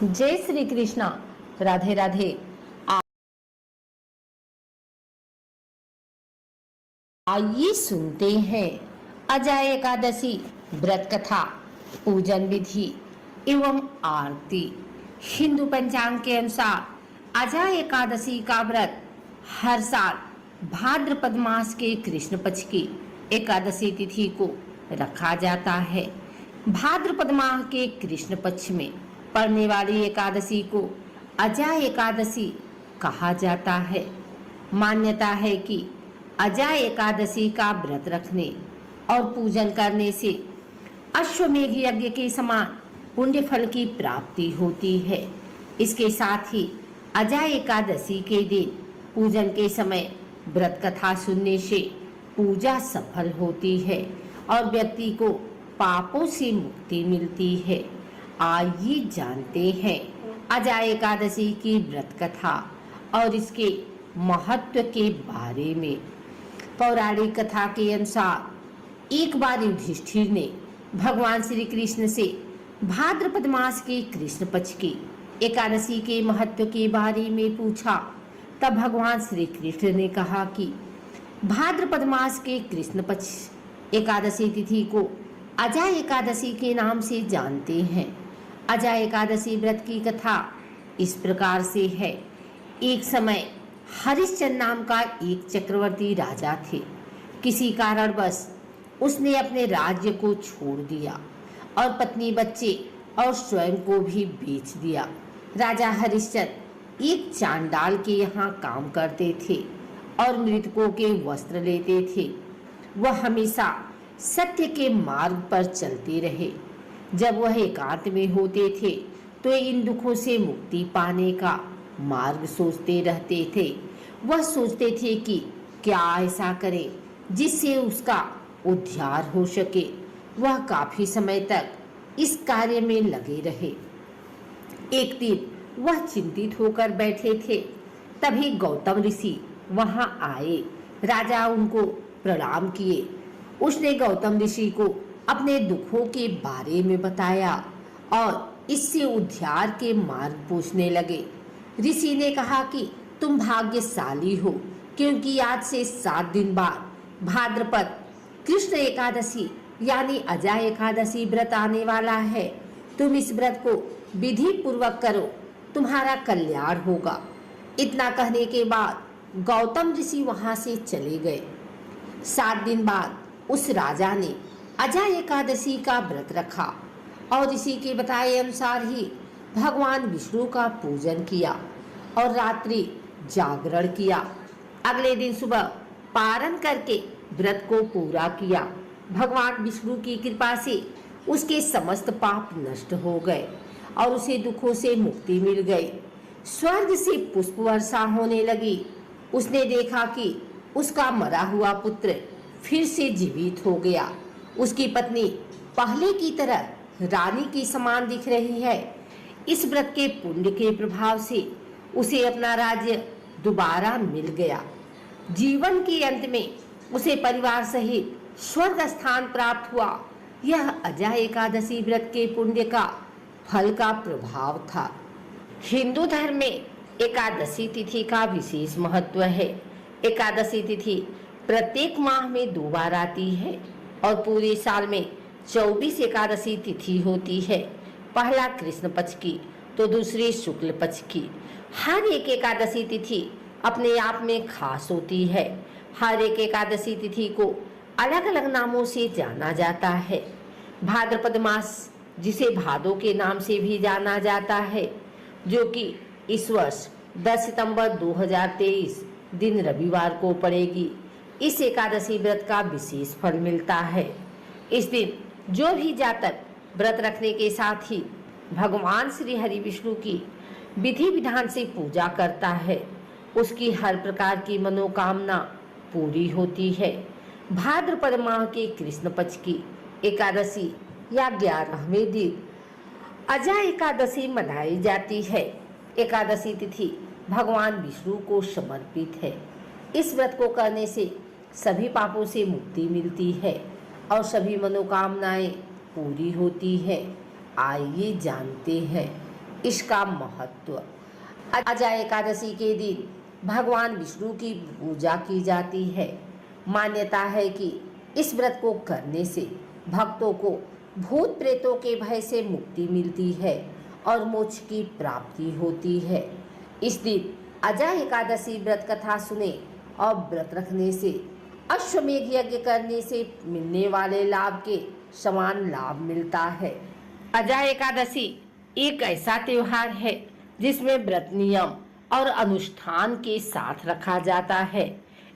जय श्री कृष्णा। राधे राधे। आइए सुनते हैं अजय एकादशी व्रत कथा, पूजन विधि एवं आरती। हिंदू पंचांग के अनुसार अजय एकादशी का व्रत हर साल भाद्रपद मास के कृष्ण पक्ष की एकादशी तिथि को रखा जाता है। भाद्रपद माह के कृष्ण पक्ष में पड़ने वाली एकादशी को अजय एकादशी कहा जाता है। मान्यता है कि अजय एकादशी का व्रत रखने और पूजन करने से अश्वमेघ यज्ञ के समान पुण्य फल की प्राप्ति होती है। इसके साथ ही अजय एकादशी के दिन पूजन के समय व्रत कथा सुनने से पूजा सफल होती है और व्यक्ति को पापों से मुक्ति मिलती है। आइए जानते हैं अजय एकादशी की व्रत कथा और इसके महत्व के बारे में। पौराणिक कथा के अनुसार एक बार युधिष्ठिर ने भगवान श्री कृष्ण से भाद्रपद मास के कृष्ण पक्ष की एकादशी के महत्व के बारे में पूछा। तब भगवान श्री कृष्ण ने कहा कि भाद्रपद मास के कृष्ण पक्ष एकादशी तिथि को अजय एकादशी के नाम से जानते हैं। अजय एकादशी व्रत की कथा इस प्रकार से है। एक समय हरिश्चंद्र नाम का एक चक्रवर्ती राजा थे। किसी कारणवश उसने अपने राज्य को छोड़ दिया और पत्नी, बच्चे और स्वयं को भी बेच दिया। राजा हरिश्चंद्र एक चांडाल के यहाँ काम करते थे और मृतकों के वस्त्र लेते थे। वह हमेशा सत्य के मार्ग पर चलते रहे। जब वह एकांत में होते थे तो इन दुखों से मुक्ति पाने का मार्ग सोचते रहते थे। वह सोचते थे कि क्या ऐसा करें जिससे उसका उद्धार हो सके। वह काफी समय तक इस कार्य में लगे रहे। एक दिन वह चिंतित होकर बैठे थे, तभी गौतम ऋषि वहां आए। राजा उनको प्रणाम किए। उसने गौतम ऋषि को अपने दुखों के बारे में बताया और इससे उद्धार के मार्ग पूछने लगे। ऋषि ने कहा कि तुम भाग्यशाली हो, क्योंकि आज से 7 दिन बाद भाद्रपद कृष्ण एकादशी यानी अजय एकादशी व्रत आने वाला है। तुम इस व्रत को विधि पूर्वक करो, तुम्हारा कल्याण होगा। इतना कहने के बाद गौतम ऋषि वहां से चले गए। 7 दिन बाद उस राजा ने अजय एकादशी का व्रत रखा और इसी के बताए अनुसार ही भगवान विष्णु का पूजन किया और रात्रि जागरण किया। अगले दिन सुबह पारण करके व्रत को पूरा किया। भगवान विष्णु की कृपा से उसके समस्त पाप नष्ट हो गए और उसे दुखों से मुक्ति मिल गई। स्वर्ग से पुष्प वर्षा होने लगी। उसने देखा कि उसका मरा हुआ पुत्र फिर से जीवित हो गया। उसकी पत्नी पहले की तरह रानी की समान दिख रही है। इस व्रत के पुण्य के प्रभाव से उसे अपना राज्य दोबारा मिल गया। जीवन के अंत में उसे परिवार सहित स्वर्ग स्थान प्राप्त हुआ। यह अजय एकादशी व्रत के पुण्य का फल का प्रभाव था। हिंदू धर्म में एकादशी तिथि का विशेष महत्व है। एकादशी तिथि प्रत्येक माह में 2 बार आती है और पूरे साल में 24 एकादशी तिथि होती है। पहला कृष्ण पक्ष की तो दूसरी शुक्ल पक्ष की। हर एक एकादशी तिथि अपने आप में खास होती है। हर एक एकादशी तिथि को अलग अलग नामों से जाना जाता है। भाद्रपद मास, जिसे भादो के नाम से भी जाना जाता है, जो कि इस वर्ष 10 सितंबर 2023 दिन रविवार को पड़ेगी। इस एकादशी व्रत का विशेष फल मिलता है। इस दिन जो भी जातक व्रत रखने के साथ ही भगवान श्री हरि विष्णु की विधि विधान से पूजा करता है, उसकी हर प्रकार की मनोकामना पूरी होती है। भाद्रपद माह के कृष्ण पक्ष की एकादशी या 11वें दिन अजय एकादशी मनाई जाती है। एकादशी तिथि भगवान विष्णु को समर्पित है। इस व्रत को करने से सभी पापों से मुक्ति मिलती है और सभी मनोकामनाएं पूरी होती है। आइए जानते हैं इसका महत्व। अजा एकादशी के दिन भगवान विष्णु की पूजा की जाती है। मान्यता है कि इस व्रत को करने से भक्तों को भूत प्रेतों के भय से मुक्ति मिलती है और मोक्ष की प्राप्ति होती है। इस दिन अजा एकादशी व्रत कथा सुने और व्रत रखने से, अश्वमेध यज्ञ करने से मिलने वाले लाभ के समान लाभ मिलता है। अजा एकादशी एक ऐसा त्योहार है जिसमें व्रत नियम और अनुष्ठान के साथ रखा जाता है।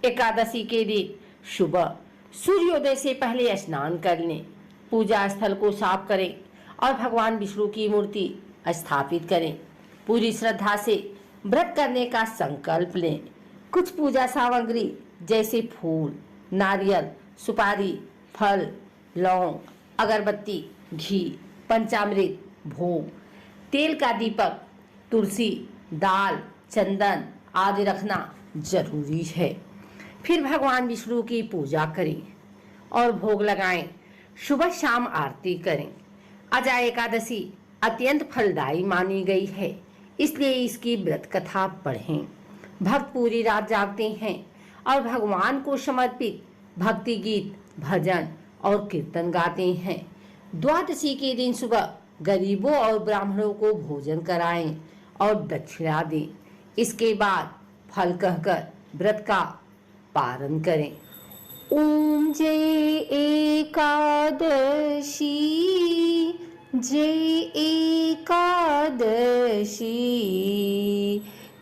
एकादशी के दिन सुबह सूर्योदय से पहले स्नान कर लें, पूजा स्थल को साफ करें और भगवान विष्णु की मूर्ति स्थापित करें। पूरी श्रद्धा से व्रत करने का संकल्प लें। कुछ पूजा सामग्री जैसे फूल, नारियल, सुपारी, फल, लौंग, अगरबत्ती, घी, पंचामृत, भोग, तेल का दीपक, तुलसी, दाल, चंदन आदि रखना जरूरी है। फिर भगवान विष्णु की पूजा करें और भोग लगाएं। सुबह शाम आरती करें। अजा एकादशी अत्यंत फलदायी मानी गई है, इसलिए इसकी व्रत कथा पढ़ें। भक्त पूरी रात जागते हैं और भगवान को समर्पित भक्ति गीत, भजन और कीर्तन गाते हैं। द्वादशी के दिन सुबह गरीबों और ब्राह्मणों को भोजन कराएं और दक्षिणा दें। इसके बाद फल कहकर व्रत का पारण करें। ओम जय एकादशी, जय एकादशी,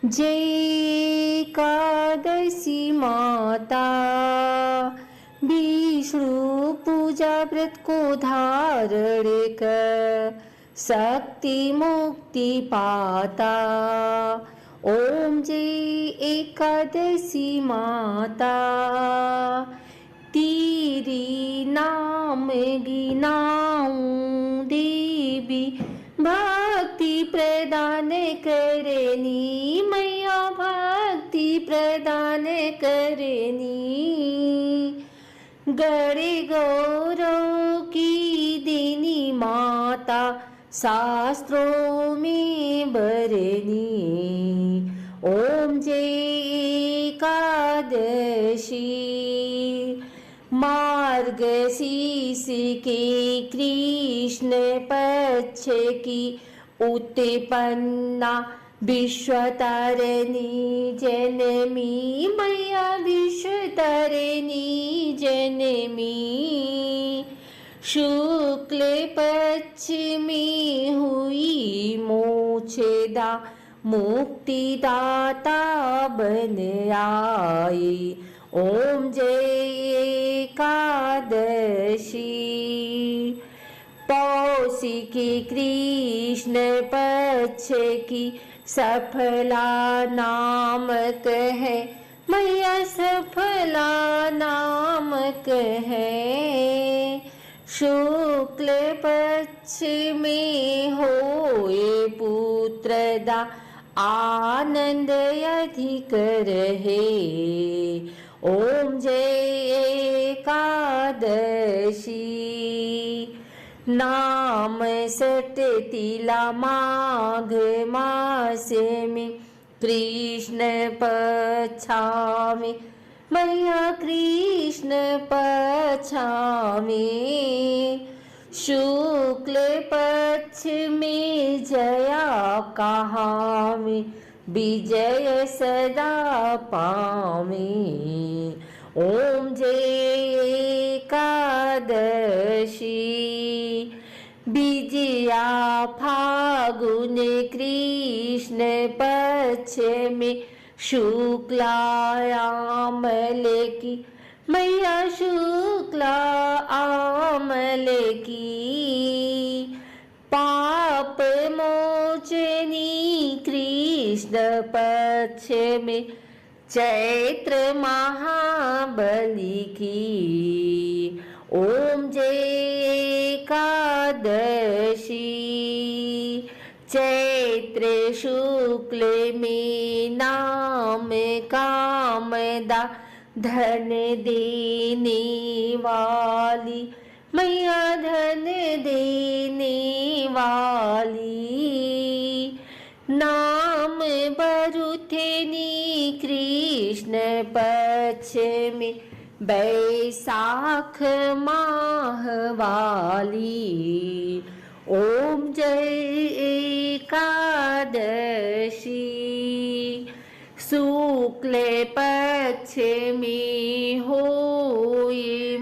जय एकादशी माता। विष्णु पूजा व्रत को धारण कर शक्ति मुक्ति पाता। ओम जय एकादशी माता, तेरी नाम गिनाऊं देवी, भक्ति प्रदान करनी मैया, भक्ति प्रदान करनी। गणे गौरव की देनी माता, शास्त्रों में बरनी। ओम जय एकादशी, मार्गशीर्ष के कृष्ण पक्ष की उत्पन्ना विश्वतारिणी जनमी मैया, विश्वतारिणी जनमी। शुक्ल पक्ष में हुई मोक्षदा, मुक्तिदाता बन आई। ओम जय एकादशी, पौषिकी कृष्ण पक्ष की सफला नामक है मैया, सफला नामक है। शुक्ल पक्ष में होए पुत्रदा, आनंद अधिक रहे। ओम जय एकादशी, नाम सटतिला माघ मास में कृष्ण पक्षा में मैया, कृष्ण पक्षा में। शुक्ल पक्ष में जया कहा में, विजय सदा पावे। ओम जय एकादशी, विजया फागुन कृष्ण पक्ष में शुक्लायामल की मैया, शुक्ला आमल की। पाप मोचनी कृष्ण पक्ष में चैत्र महाबली की। ओम जय एकादशी, चैत्र शुक्ल में नाम कामदा, धन देने वाली मैया, धन देने वाली। नाम बरुथेनी कृष्ण पक्ष में बैसाख माहवाली। ओम जय एकादशी शुक्ल पक्ष में होए